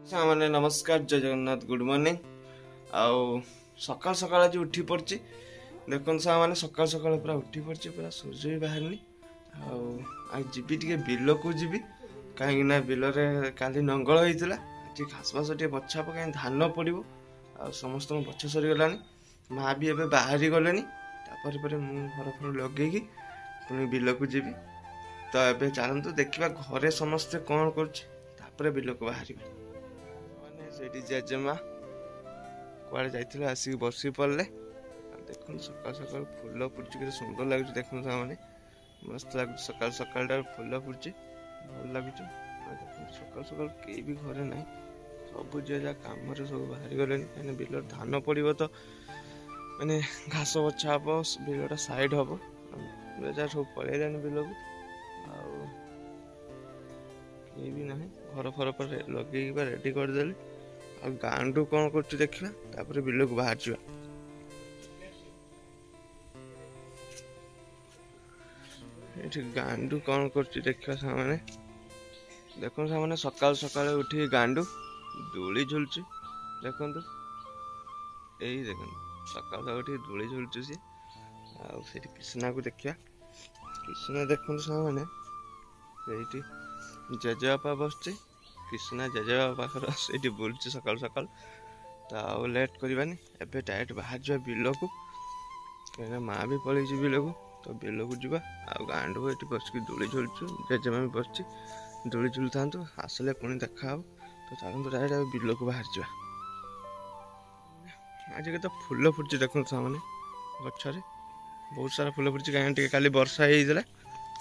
सामने नमस्कार जय जगन्नाथ गुड मॉर्निंग आउ सकाल सकाल आज उठी पड़ी देखो सामने सकाल सकाल पूरा उठी पड़ी पूरा सूर्य भी बाहरनी आज जीवी टे बिल को जी कहीं बिल काली नंगल होता आज घास बास टे बछा कहीं धान पड़ो आ समस्त बछा सरीगला माँ भी एवं बाहरी गले घर फर लगे पुणी बिल को जी तो ये चलतु देखा घरे समस्ते कौन कर बिल को बाहर से जेजेमा कुआड़े जाइए आसिक बस पड़े देख सकाल सकाल फूल फुटी के सुंदर लगे देख सामने मस्त लगे सकाल सकाल फूल फुटी भल लगे सकाल सकाल कई भी घरे ना सब जी जहाँ कम सब बाहरी गले कहीं बिल धान पड़ो तो मैंने घास बछा हम बिलटा साइड हम जहाँ सब पलैलानी बिल को कई भी ना घर फर पर लगे रेडी करदे आ गांडू कौन कर देखा बिल को बाहर जा गांडू कौन कर देखा सामने देखो सामने सकाल सकाल उठी गांडू दूली झुलुची देखु यही देख सकाल उठी दूली झुलुची सी आठी कृष्णा को देखा कृष्णा देखो सामने ये जेजेबापा बस कृष्णा जेजेबापा पाखर से बुलूँ सकाल सकाल तो लेट करवानी एवं डायरेक्ट बाहर जा बिल को कहीं माँ भी पलैसी बिल को तो बिल को जा गांडू ये बस दूली झुलुचु जेजेमा भी बस दूली झुलु था आसले पुणी देखा तो चलते डायरेक्ट बिल को बाहर जा आज के फूल फुटी देखो सामने गचरे बहुत सारा फूल फुटी कहीं काली वर्षा होता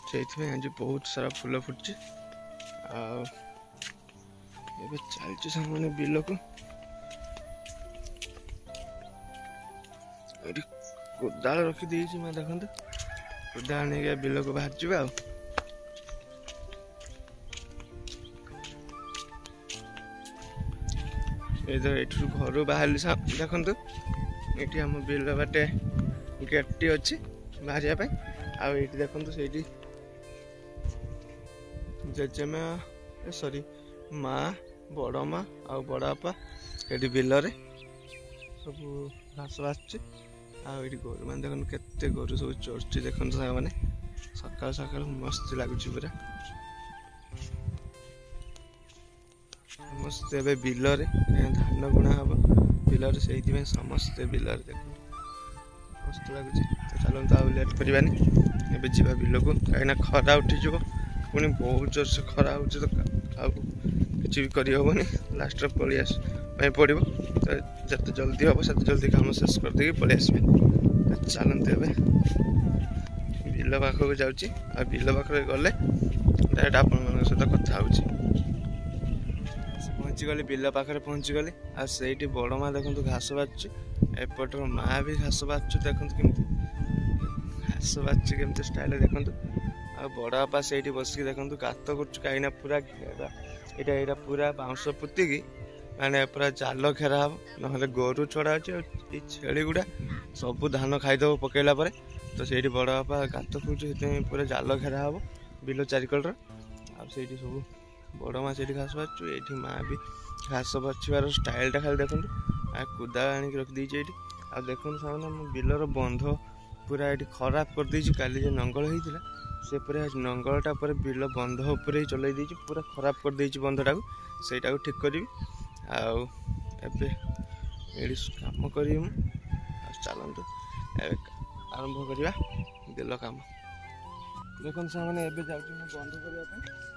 से आज बहुत सारा फूल फुटी चलती सामने बिल को कोदाल रखी मैं देखो कोदाल नहीं बिल को बाहर जा घर बाहर देखु ये आम बिल बाटे गेट अच्छी बाहर आई देखो से जेजेमा सॉरी माँ बड़ माँ आ बड़ापा ये बिल सब घास बास गोरु मान देखो केते गोरु सब चढ़ुची देखो मैंने सकाल सकाल मस्त लगुच पूरा समस्ते बिल धान बुणा हम बिल से समस्ते बिल देख मस्त लगुच तो चलते आ लेट करवानी ए जा बिल को कहीं खरा उठीज पुणी बहुत जोर से खरा हो कि करहबनी लास्ट पलैस पड़ो तो जिते जल्दी हम से जल्दी कम शेष करदे पलि आस चलते बिल पाखक जाऊँगी आ बिल पाखे गले डायरेक्ट आप सहित कथा पहुँची गली बिल पाखे पहुँची गली आ से बड़ माँ देखो घास बाचु एपटर माँ भी घास बाचु देखो केमती घास बाचु केमती स्टाइल देखो आ बड़ बापा से बस देखो गात कर पूरा घेरा यहाँ पूरा बाउंस पुतिकी माने पूरा जाल घेरा हम ना गोरु छड़ा अच्छे छेली गुड़ा सब धान खाईदेव पकईला तो से बड़ बापा गात कर पूरा जाल घेरा हम बिल चारिकड़ से सब बड़ माँ से घास बाचु ये माँ भी घास बाछार स्टाइलटा खाली देखो आ कुदा आनिक रखिदी ये आ देखो सामने बिलर बंध पूरा ये खराब कर देछि काली जो नंगल होता से पूरा नंगलटा पर बिल बंध उपर ही चल पूरा खराब कर देछि बंधटा को सेटा को ठीक करी कम करी चलतु आरंभ करवा बिल कम देखो सामने एवं जाऊँ बंध करने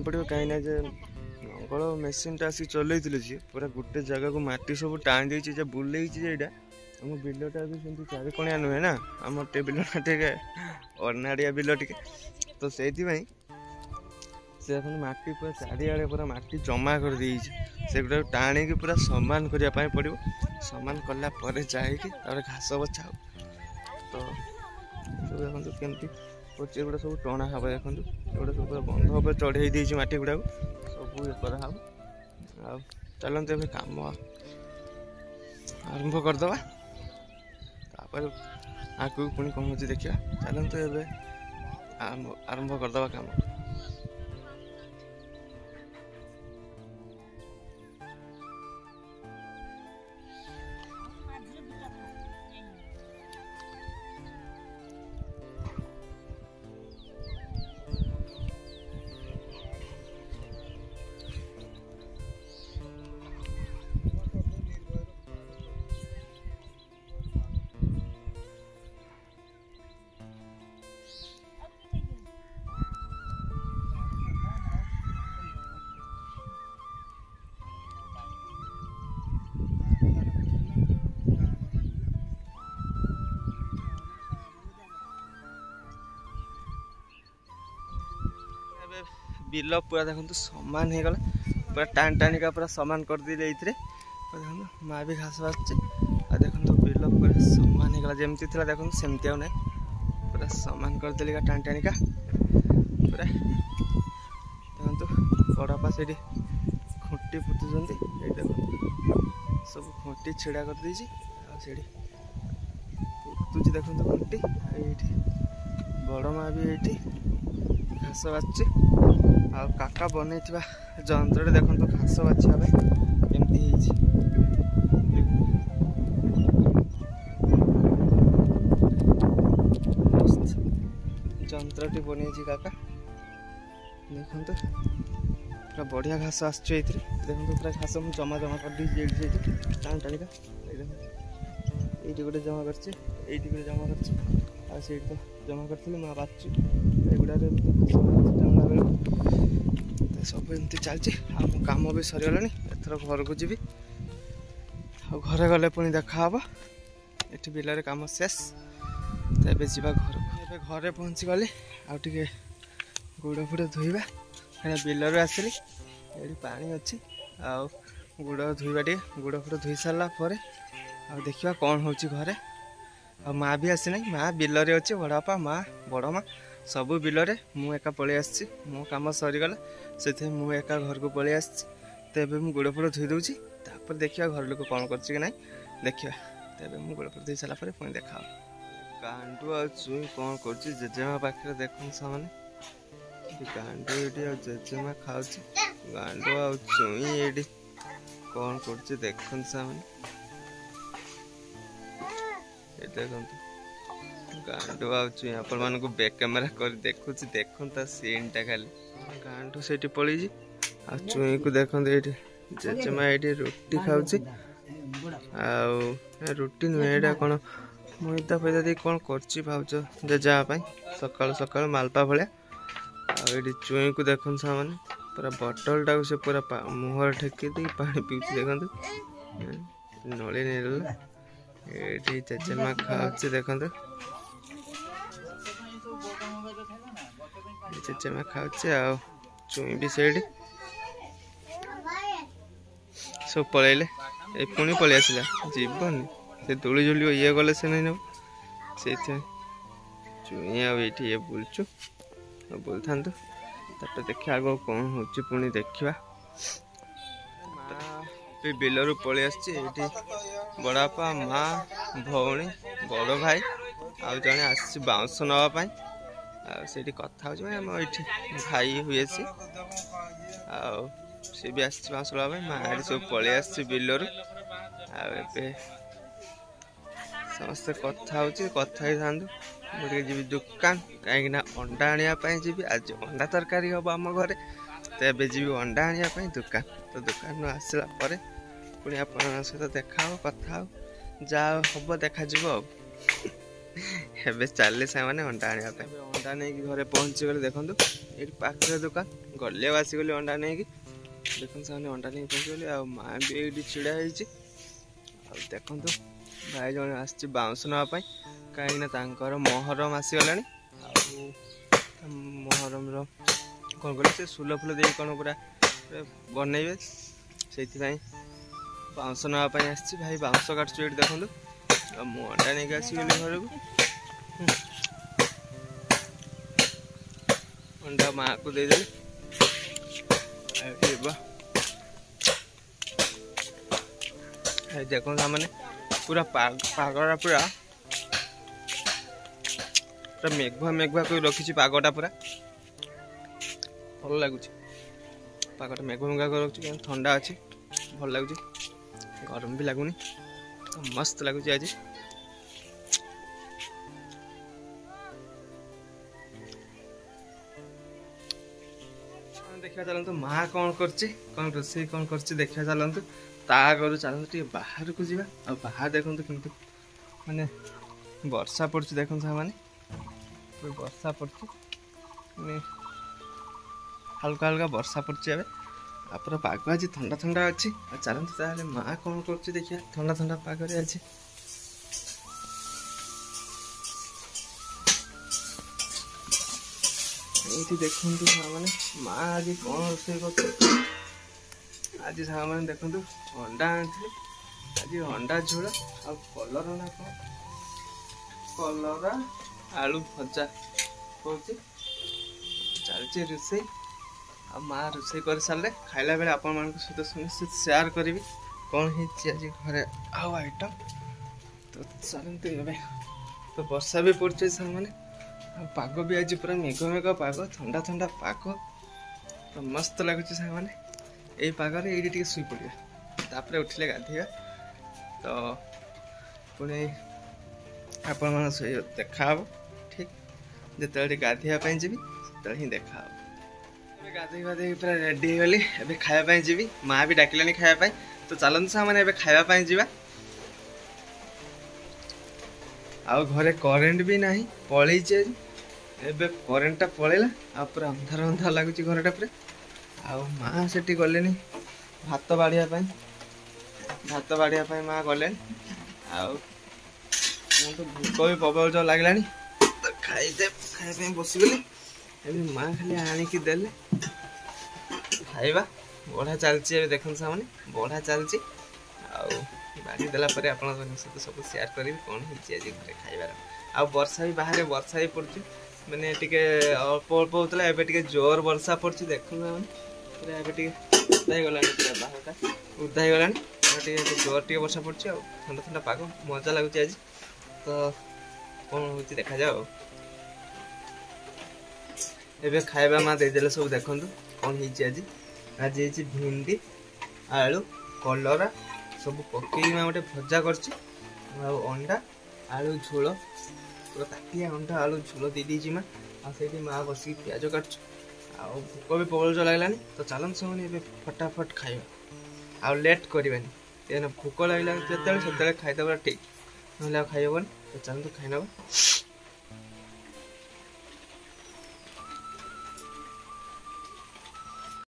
पड़ो कहीं लंगल मेसीनटा आसिक चलते जी पूरा गोटे जगह को मटी सब टाणी देती बुले आम बिलटा भी सेमती चारिकणिया नुहे ना आम बिलटा टे अनाड़िया बिल टे तो से मटी पूरा चारिड़े पूरा मटी जमा कर से गुटा टाणी की पूरा सामान करने पड़ो सामान कलापर जाकि घास बचा तो देखो केमती गुड़ा सब टणा हम देखो एगुड़ा सब पूरा बंध पर चढ़े देती मटी गुड़ा सब ये कराब आ चलते ए कम आरंभ करदे आगे पुणी कौन हो देखा चलते ए आरंभ करदे कम बिल पूरा देखो सामान हो गला पूरा टाण टाणिका पूरा सामान कर दी देखो माँ भी घास बासी देखो बिल पूरा सामान हो जमती थी देखो सेमती आ ना पूरा सामान करदेली टाण टाणिका पूरा देखो बड़पा से खुंटी पुतुंट सब खुंटी छिड़ा कर पुतुची देखो खुंटी ये बड़ माँ भी ये घास बाची आ काका बन जंत्र देखो घास बाछा केमती मस्त जंत्रटी बन काका देखो पूरा बढ़िया घास आसो देखो पूरा घास मुझे जमा जमा कर टाण टाणिका ये गोटे जमा कर जमा कर तो जमा करी माँ बाचु एगुड़ा टाणा बेल सब एमती चलती कम भी सरीगला एथर घर को जी घरे गले पुणी देखा ये बिल कम शेष तो ये जा घर को घरे पहुँची गली आगे गोड़ फुड़ धोइबा कहीं बिल आसली ये पा अच्छी गुड़ धोइबा टे गुड़ फुड़ धोई सारा पर देखा कौन हो घरे आ माँ भी आसी ना माँ बिल अच्छे बड़ापा माँ बड़ माँ सबू बिल मु एका पलि आसी मो कम सरीगला से मुझे एका घर को पलि आसी तो मुझे गुड़ फुड़ धोई दूसरी तापर देखा घर लोग कौन कर देखा तो मुझे गुड़ फुड़ धोई सारापर पुणी देखा गांडू आ चुई कौन कर जेजेमा पाखे देख सामने गांडू ये जेजेमा खाऊ गांडू आ चुई ये कौन कर देख सामने देखो गांडू आउची आपण मान को बैक कैमरा कर देखुची देखता सीनटा खाली गांडू से पड़ी आ चुई को देखते ये जेजेमा ये रुटी खाऊची आ रुटी नुह कौन मैदा फैदा दी कौन करची भावच जेजापी सकाल सकाल मालपा भाया आए चुई को देखो सामने पूरा बटल टाक से पूरा मुहर ठेकी दी पानी पीछे देखते नली नहीं ये जेजेमा खाऊची देखो जेजेमा खाऊची आ चुई भी से सब पलैले पुणी पलि आसला जीवन से दोली झुल ये गले से नहीं नब से चुई ये बुलचु बुल था देखा आग कौन हो पुणी देखा बिल पलि आसी बड़ापा माँ भौणी बड़ भाई आउ जड़े आस बाउंस नापी से कथा हो भाई हुए सी भी आस बाउंस नापी माँ सब पलि आस बिल समस्ते कथा ही था मुझे जी दुकान कहीं अंडा आने जी आज अंडा तरकारी हम आम घरे तो ये जी अंडा आने दुकान तो दुकान आसला पुणी आप सहित देखा कथा जा हम देखा ଏବେ ଚାଲିଲେ ସେମାନେ ଅଣ୍ଡା ଆଣିବା ପାଇଁ। ଅଣ୍ଡା ନେଇକି ଘରେ ପହଞ୍ଚିଗଲେ। ଦେଖନ୍ତୁ ଏଇଠି ପାଖରେ ଦୋକାନ, ଗଲେ ଆଉ ଆସିଗଲି ଅଣ୍ଡା ନେଇକି। ଦେଖନ୍ତୁ ସେମାନେ ଅଣ୍ଡା ନେଇକି ପହଞ୍ଚିଗଲେ। ଆଉ ମାଆ ବି ଏଇଠି ଛିଡ଼ା ହେଇଛି। ଆଉ ଦେଖନ୍ତୁ ଭାଇ ଜଣେ ଆସିଛି ବାଉଁଶ ନେବା ପାଇଁ, କାହିଁକିନା ତାଙ୍କର ମହରମ ଆସିଗଲାଣି। ଆଉ ମହରମର କ'ଣ କଲେ ସେ ଫୁଲ ଦେଇକି କ'ଣ ପୁରା ବନେଇବେ, ସେଇଥିପାଇଁ ବାଉଁଶ ନେବା ପାଇଁ ଆସିଛି। ଭାଇ ବାଉଁଶ କାଟୁଛୁ ଏଇଠି ଦେଖନ୍ତୁ। ଆଉ ମୁଁ ଅଣ୍ଡା ନେଇକି ଆସିଗଲି ଘରକୁ। ଅଣ୍ଡା ମାଆକୁ ଦେଇଦେଲି। ଦେଖନ୍ତୁ ମାନେ ପୁରା ପାଗଟା ପୁରା ମେଘୁଆ କରି ରଖିଛି। ପାଗଟା ପୁରା ଭଲ ଲାଗୁଛି। ପାଗଟା ମେଘୁଆ କରି ରଖିଛି, କିନ୍ତୁ ଥଣ୍ଡା ଅଛି, ଭଲ ଲାଗୁଛି, ଗରମ ବି ଲାଗୁନି, ମସ୍ତ ଲାଗୁଛି ଆଜି। ଦେଖିବା ଚାଲନ୍ତୁ ମା କ'ଣ କରୁଛି, କ'ଣ ରୋଷେଇ କ'ଣ କରୁଛି ଦେଖିବା ଚାଲନ୍ତୁ। ତା ଆଗରୁ ଚାଲନ୍ତୁ ଟିକେ ବାହାରକୁ ଯିବା। ଆଉ ବାହାର ଦେଖନ୍ତୁ କିନ୍ତୁ ମାନେ ବର୍ଷା ପଡ଼ୁଛି। ଦେଖନ୍ତୁ ସେମାନେ ବର୍ଷା ପଡ଼ୁଛି, ମାନେ ହାଲକା ହାଲକା ବର୍ଷା ପଡ଼ୁଛି ଏବେ। ଆଉ ପୁରା ପାଗ ଆଜି ଥଣ୍ଡା ଥଣ୍ଡା ଅଛି। ଆଉ ଚାଲନ୍ତୁ ତାହେଲେ ମା କ'ଣ କରୁଛି ଦେଖିବା ଥଣ୍ଡା ଥଣ୍ଡା ପାଗରେ ଅଛି। ଏଇଠି ଦେଖନ୍ତୁ ସାଙ୍ଗମାନେ ମା ଆଜି କ'ଣ ରୋଷେଇ କରୁଛି। ଆଜି ସାଙ୍ଗମାନେ ଦେଖନ୍ତୁ ଅଣ୍ଡା ଆଣିଥିଲି। ଆଜି ଅଣ୍ଡା ଝୋଳ ଆଉ କଲରା ନା କ'ଣ, କଲରା ଆଳୁ ଭଜା କରୁଛି। ଚାଲିଛି ରୋଷେଇ। ଆଉ ମା ରୋଷେଇ କରିସାରିଲେ ଖାଇଲା ବେଳେ ଆପଣମାନଙ୍କ ସହିତ ସୁନିଶ୍ଚିତ ସେୟାର କରିବି କ'ଣ ହେଇଛି ଆଜି ଘରେ ଆଉ ଆଇଟମ୍। ତ ଚାଲନ୍ତୁ ଏବେ ତ ବର୍ଷା ବି ପଡ଼ୁଛି ସାଙ୍ଗମାନେ। ଆଉ ପାଗ ବି ଆଜି ପୁରା ମେଘ ପାଗ, ଥଣ୍ଡା ଥଣ୍ଡା ପାଗ, ତ ମସ୍ତ ଲାଗୁଛି ସାଙ୍ଗମାନେ। ଏଇ ପାଗରେ ଏଇଠି ଟିକେ ଶୋଇ ପଡ଼ିବା, ତାପରେ ଉଠିଲେ ଗାଧୋଇବା। ତ ପୁଣି ଆପଣମାନଙ୍କ ସହିତ ଦେଖାହେବ ଠିକ୍ ଯେତେବେଳେ ଟିକେ ଗାଧୋଇବା ପାଇଁ ଯିବି, ସେତେବେଳେ ହିଁ ଦେଖାହେବ। ଏବେ ଗାଧୋଇ ପୁରା ରେଡ଼ି ହେଇଗଲି। ଏବେ ଖାଇବା ପାଇଁ ଯିବି। ମା ବି ଡାକିଲାନି ଖାଇବା ପାଇଁ। ତ ଚାଲନ୍ତୁ ସାଙ୍ଗମାନେ ଏବେ ଖାଇବା ପାଇଁ ଯିବା। ଆଉ ଘରେ କରେଣ୍ଟ ବି ନାହିଁ, ପଳେଇଛି ଆଜି। ଏବେ କରେଣ୍ଟଟା ପଳେଇଲା। ଆଉ ପୁରା ଅନ୍ଧାର ଲାଗୁଛି ଘରଟା ପୁରା। ଆଉ ମା ସେଠି ଗଲେନି ଭାତ ବାଢ଼ିବା ପାଇଁ ମା ଗଲେନି। ଆଉ ମୁଁ ତ ଭୋକ ବି ପ୍ରବଳ ଲାଗିଲାଣି, ତ ଖାଇବା ପାଇଁ ବସିଗଲି। ଏବେ ମା ଖାଲି ଆଣିକି ଦେଲେ ଖାଇବା। ବଢ଼ା ଚାଲିଛି ଏବେ ଦେଖନ୍ତୁ ସାଙ୍ଗମାନେ, ବଢ଼ା ଚାଲିଛି। ଆଉ ବାଢ଼ି ଦେଲା ପରେ ଆପଣଙ୍କ ସହିତ ସବୁ ସେୟାର କରିବି କ'ଣ ହେଇଛି ଆଜି ଘରେ ଖାଇବାର। ଆଉ ବର୍ଷା ବି ବାହାରେ ବର୍ଷା ବି ପଡ଼ୁଛି, ମାନେ ଟିକେ ଅଳ୍ପ ହେଉଥିଲା, ଏବେ ଟିକେ ଜୋର ବର୍ଷା ପଡ଼ୁଛି। ଦେଖନ୍ତୁ ମାନେ ପୁରା ଏବେ ଟିକେ ଓଦା ହେଇଗଲାଣି, ପୁରା ବାହାରଟା ଓଦା ହେଇଗଲାଣି। ଟିକେ ଜୋର ଟିକେ ବର୍ଷା ପଡ଼ୁଛି। ଆଉ ଥଣ୍ଡା ଥଣ୍ଡା ପାଗ ମଜା ଲାଗୁଛି ଆଜି। ତ କ'ଣ ହେଉଛି ଦେଖାଯାଉ। ଏବେ ଖାଇବା ମା ଦେଇଦେଲେ ସବୁ। ଦେଖନ୍ତୁ କ'ଣ ହେଇଛି ଆଜି ହେଇଛି ଭେଣ୍ଡି, ଆଳୁ, କଲରା ସବୁ ପକେଇକି ମା ଗୋଟେ ଭଜା କରିଛି। ଆଉ ଅଣ୍ଡା ଆଳୁ ଝୋଳ, ପୁରା ତାଟିଆ ଅଣ୍ଡା ଆଳୁ ଝୋଳ ଦେଇଦେଇଛି ମା। ଆଉ ସେଇଠି ମା ବସିକି ପିଆଜ କାଟୁଛୁ। ଆଉ ଭୋକ ବି ପ୍ରବଳ ଲାଗିଲାଣି। ତ ଚାଲନ୍ତୁ ସେମାନେ ଏବେ ଫଟାଫଟ ଖାଇବା, ଆଉ ଲେଟ୍ କରିବାନି। କାହିଁକିନା ଭୋକ ଲାଗିଲା ଯେତେବେଳେ ସେତେବେଳେ ଖାଇଦେବା ଠିକ୍, ନହେଲେ ଆଉ ଖାଇହେବନି। ତ ଚାଲନ୍ତୁ ଖାଇନେବା।